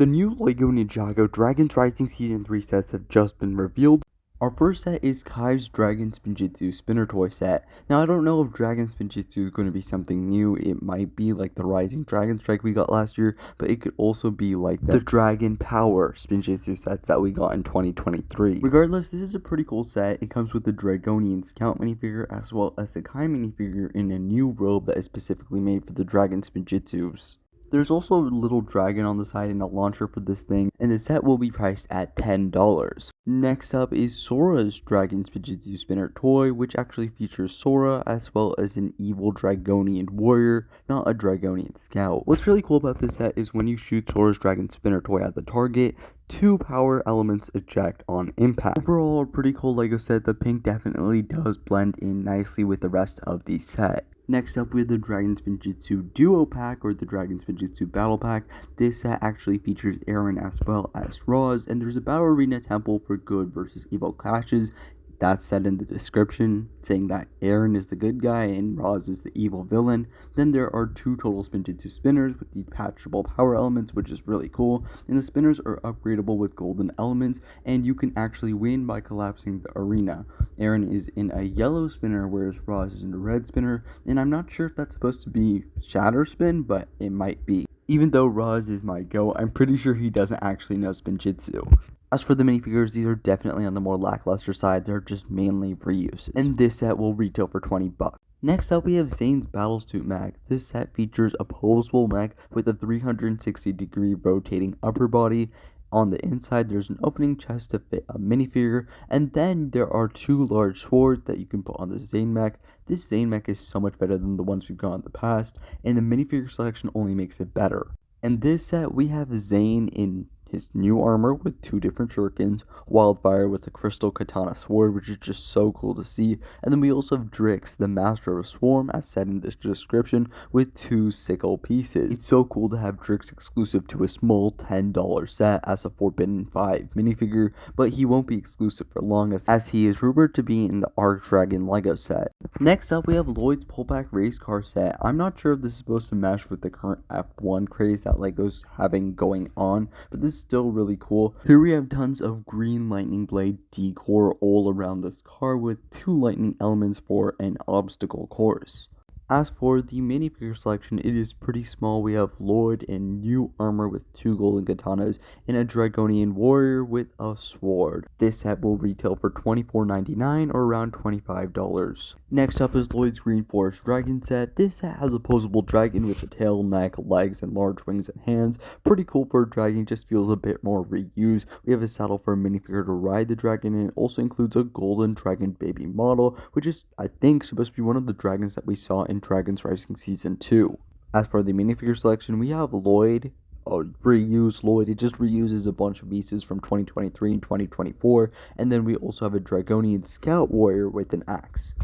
The new LEGO Ninjago Dragons Rising Season 3 sets have just been revealed. Our first set is Kai's Dragon Spinjitzu Spinner Toy set. Now, I don't know if Dragon Spinjitzu is going to be something new. It might be like the Rising Dragon Strike we got last year, but it could also be like the Dragon Power Spinjitzu sets that we got in 2023. Regardless, this is a pretty cool set. It comes with the Dragonian Scout minifigure as well as a Kai minifigure in a new robe that is specifically made for the Dragon Spinjitzus. There's also a little dragon on the side and a launcher for this thing, and the set will be priced at $10. Next up is Sora's Dragon Spinjitzu Spinner toy, which actually features Sora as well as an evil Dragonian warrior, not a Dragonian scout. What's really cool about this set is when you shoot Sora's Dragon Spinner toy at the target, 2 power elements eject on impact. Overall, a pretty cool LEGO set. The pink definitely does blend in nicely with the rest of the set. Next up, we have the Dragon Spinjitzu Duo Pack, or the Dragon Spinjitzu Battle Pack. This set actually features Arin as well as Roz, and there's a Battle Arena Temple for good versus evil clashes. That's said in the description, saying that Arin is the good guy and Roz is the evil villain. Then there are 2 total Spinjitzu spinners with detachable power elements, which is really cool. And the spinners are upgradable with golden elements, and you can actually win by collapsing the arena. Arin is in a yellow spinner, whereas Roz is in a red spinner. And I'm not sure if that's supposed to be Shatter Spin, but it might be. Even though Roz is my go, I'm pretty sure he doesn't actually know Spinjitzu. As for the minifigures, these are definitely on the more lackluster side. They're just mainly reuses. And this set will retail for $20. Next up, we have Zane's Battlesuit Mech. This set features a posable mech with a 360-degree rotating upper body. On the inside, there's an opening chest to fit a minifigure, and then there are 2 large swords that you can put on the Zane mech. This Zane mech is so much better than the ones we've got in the past, and the minifigure selection only makes it better. In this set, we have Zane in his new armor with 2 different shurikens, Wildfire with a crystal katana sword, which is just so cool to see, and then we also have Drix, the master of Swarm, as said in this description, with 2 sickle pieces. It's so cool to have Drix exclusive to a small $10 set as a Forbidden 5 minifigure, but he won't be exclusive for long as he is rumored to be in the Arc Dragon LEGO set. Next up, we have Lloyd's pullback race car set. I'm not sure if this is supposed to match with the current F1 craze that LEGO's having going on, but this is still really cool. Here we have tons of green lightning blade decor all around this car with 2 lightning elements for an obstacle course. As for the minifigure selection, it is pretty small. We have Lloyd in new armor with 2 golden katanas and a Dragonian warrior with a sword. This set will retail for $24.99 or around $25. Next up is Lloyd's Green Forest Dragon set. This set has a posable dragon with a tail, neck, legs, and large wings and hands. Pretty cool for a dragon, just feels a bit more reused. We have a saddle for a minifigure to ride the dragon, and it also includes a golden dragon baby model, which is, I think, supposed to be one of the dragons that we saw in Dragons Rising Season 2. As for the minifigure selection, we have Lloyd, reused Lloyd. It just reuses a bunch of pieces from 2023 and 2024, and then we also have a Dragonian Scout Warrior with an axe.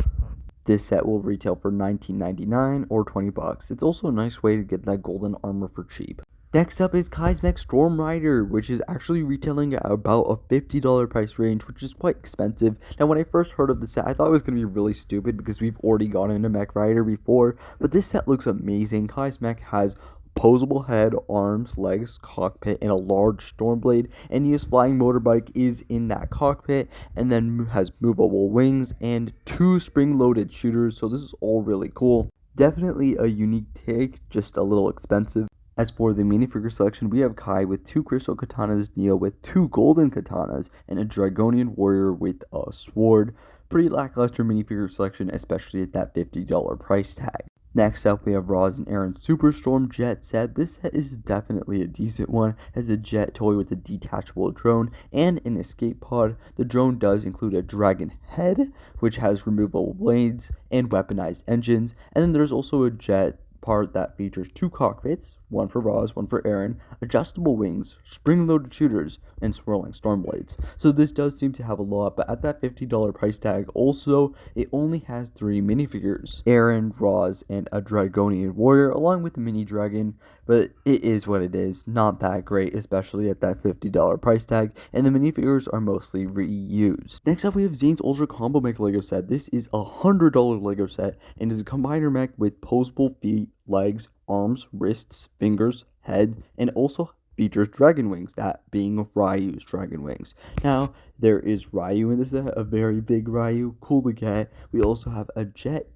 This set will retail for $19.99 or $20. It's also a nice way to get that golden armor for cheap. Next up is Kai's Mech Storm Rider, which is actually retailing at about a $50 price range, which is quite expensive. Now, when I first heard of the set, I thought it was going to be really stupid because we've already gotten a Mech Rider before, but this set looks amazing. Kai's Mech has posable head, arms, legs, cockpit, and a large storm blade, and his flying motorbike is in that cockpit, and then has movable wings and 2 spring-loaded shooters, so this is all really cool. Definitely a unique take, just a little expensive. As for the minifigure selection, we have Kai with 2 crystal katanas, Neo with 2 golden katanas, and a Dragonian warrior with a sword. Pretty lackluster minifigure selection, especially at that $50 price tag. Next up, we have Roz and Arin's Superstorm Jet set. This set is definitely a decent one. It has a jet toy with a detachable drone and an escape pod. The drone does include a dragon head, which has removable blades and weaponized engines. And then there's also a jet part that features 2 cockpits, one for Roz, one for Arin, adjustable wings, spring-loaded shooters, and swirling storm blades. So this does seem to have a lot, but at that $50 price tag, also, it only has 3 minifigures, Arin, Roz, and a Dragonian warrior, along with the mini dragon, but it is what it is, not that great, especially at that $50 price tag, and the minifigures are mostly reused. Next up, we have Zane's Ultra Combo Mech LEGO set. This is a $100 LEGO set, and is a combiner mech with posable feet, legs, arms, wrists, fingers, head, and also features dragon wings, that being Ryu's dragon wings. Now, there is Ryu in this set, a very big Ryu, cool to get. We also have a jet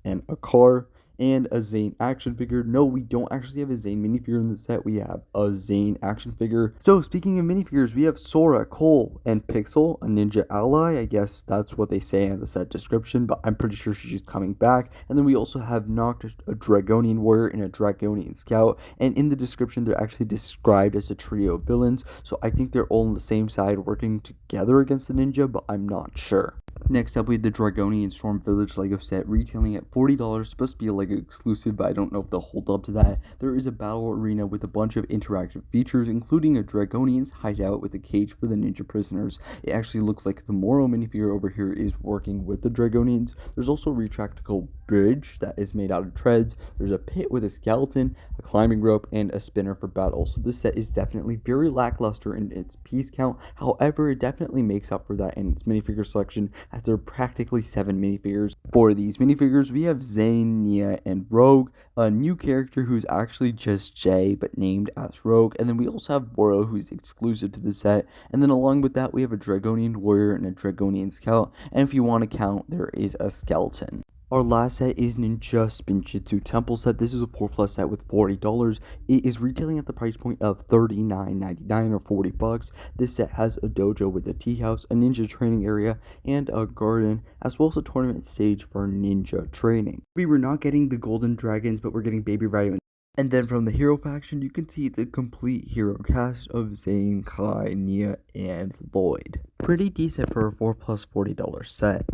and a car and a Zane action figure. No, we don't actually have a Zane minifigure in the set. We have a Zane action figure. So speaking of minifigures, we have Sora, Cole, and Pixel, a ninja ally. I guess that's what they say in the set description, but I'm pretty sure she's just coming back. And then we also have Noct, a Dragonian warrior, and a Dragonian scout. And in the description, they're actually described as a trio of villains. So I think they're all on the same side working together against the ninja, but I'm not sure. Next up, we have the Dragonian Storm Village Lego set, retailing at $40, supposed to be a Lego exclusive, but I don't know if they'll hold up to that. There is a battle arena with a bunch of interactive features, including a Dragonian's hideout with a cage for the ninja prisoners. It actually looks like the Moro minifigure over here is working with the Dragonians. There's also a retractable bridge that is made out of treads. There's a pit with a skeleton, a climbing rope, and a spinner for battle. So this set is definitely very lackluster in its piece count. However, it definitely makes up for that in its minifigure selection, as there are practically 7 minifigures. For these minifigures, we have Zane, Nia, and Rogue, a new character who's actually just Jay, but named as Rogue. And then we also have Boro, who's exclusive to the set. And then along with that, we have a Dragonian warrior and a Dragonian scout. And if you want to count, there is a skeleton. Our last set is Ninja Spinjitzu Temple set. This is a 4+ set with $40. It is retailing at the price point of $39.99 or $40. This set has a dojo with a tea house, a ninja training area, and a garden, as well as a tournament stage for ninja training. We were not getting the golden dragons, but we're getting Baby Ryu. And then from the hero faction, you can see the complete hero cast of Zane, Kai, Nia, and Lloyd. Pretty decent for a 4+ $40 set.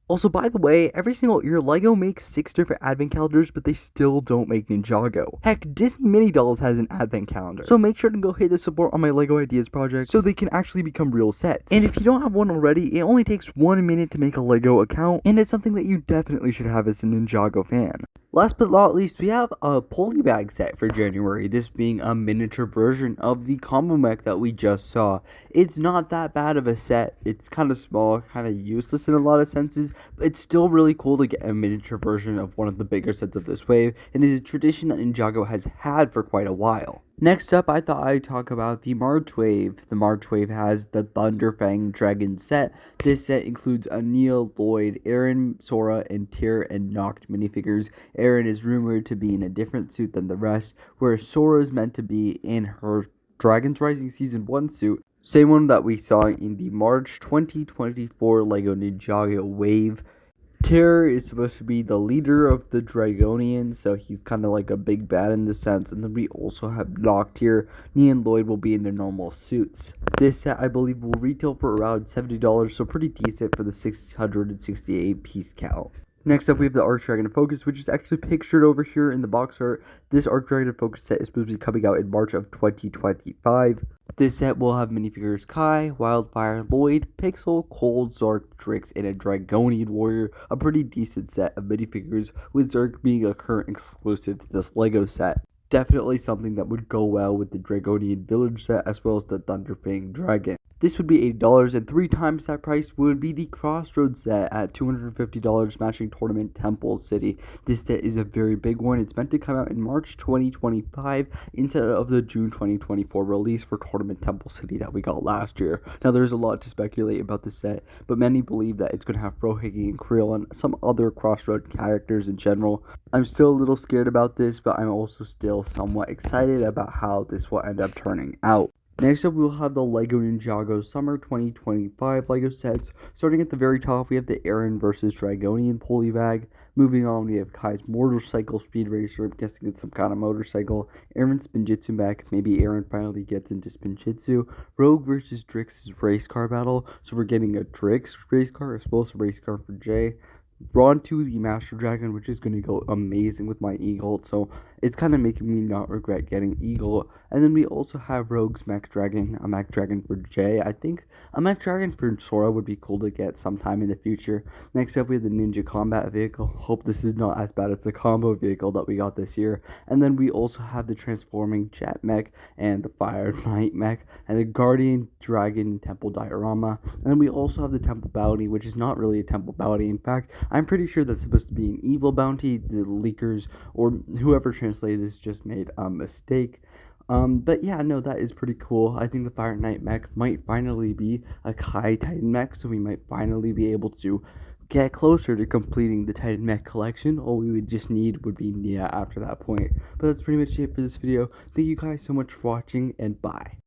Also, by the way, every single year, LEGO makes 6 different advent calendars, but they still don't make Ninjago. Heck, Disney Mini Dolls has an advent calendar. So make sure to go hit the support on my LEGO Ideas project so they can actually become real sets. And if you don't have one already, it only takes 1 minute to make a LEGO account, and it's something that you definitely should have as a Ninjago fan. Last but not least, we have a polybag set for January, this being a miniature version of the combo mech that we just saw. It's not that bad of a set. It's kind of small, kind of useless in a lot of senses, but it's still really cool to get a miniature version of one of the bigger sets of this wave, and is a tradition that Ninjago has had for quite a while. Next up, I thought I'd talk about the March Wave. The March Wave has the Thunderfang Dragon set. This set includes a Neil, Lloyd, Arin, Sora, and Tyr and Noct minifigures. Arin is rumored to be in a different suit than the rest, whereas Sora is meant to be in her Dragons Rising Season 1 suit. Same one that we saw in the March 2024 LEGO Ninjago Wave. Tyr is supposed to be the leader of the Dragonians, so he's kind of like a big bad in this sense. And then we also have Noct here. Nia and Lloyd will be in their normal suits. This set, I believe, will retail for around $70, so pretty decent for the 668 piece count. Next up, we have the Arc Dragon Focus, which is actually pictured over here in the box art. This Arc Dragon Focus set is supposed to be coming out in March of 2025. This set will have minifigures Kai, Wildfire, Lloyd, Pixel, Cole, Zark, Drix, and a Dragonian warrior. A pretty decent set of minifigures, with Zark being a current exclusive to this LEGO set. Definitely something that would go well with the Dragonian Village set, as well as the Thunderfang Dragon. This would be $80, and 3 times that price would be the Crossroads set at $250, matching Tournament Temple City. This set is a very big one. It's meant to come out in March 2025 instead of the June 2024 release for Tournament Temple City that we got last year. Now, there's a lot to speculate about this set, but many believe that it's going to have Frohige and Krill and some other Crossroad characters in general. I'm still a little scared about this, but I'm also still somewhat excited about how this will end up turning out. Next up, we'll have the LEGO Ninjago Summer 2025 LEGO sets. Starting at the very top, we have the Arin vs. Dragonian polybag. Moving on, we have Kai's motorcycle speed racer. I'm guessing it's some kind of motorcycle. Arin's Spinjitzu mech. Maybe Arin finally gets into Spinjitzu. Rogue vs. Drix's race car battle. So we're getting a Drix race car as well as a race car for Jay. We're on to the Master Dragon, which is going to go amazing with my Eagle, so it's kind of making me not regret getting Eagle. And then we also have Rogue's Mech Dragon, a Mech Dragon for Jay. I think a Mech Dragon for Sora would be cool to get sometime in the future. Next up, we have the Ninja Combat Vehicle. Hope this is not as bad as the combo vehicle that we got this year. And then we also have the Transforming Jet Mech and the Fire Knight Mech and the Guardian Dragon Temple Diorama. And then we also have the Temple Bounty, which is not really a Temple Bounty. In fact, I'm pretty sure that's supposed to be an evil bounty. The leakers or whoever translated this just made a mistake. But yeah, no, that is pretty cool. I think the Fire Knight mech might finally be a Kai Titan mech, so we might finally be able to get closer to completing the Titan mech collection. All we would just need would be Nia after that point. But that's pretty much it for this video. Thank you guys so much for watching, and bye.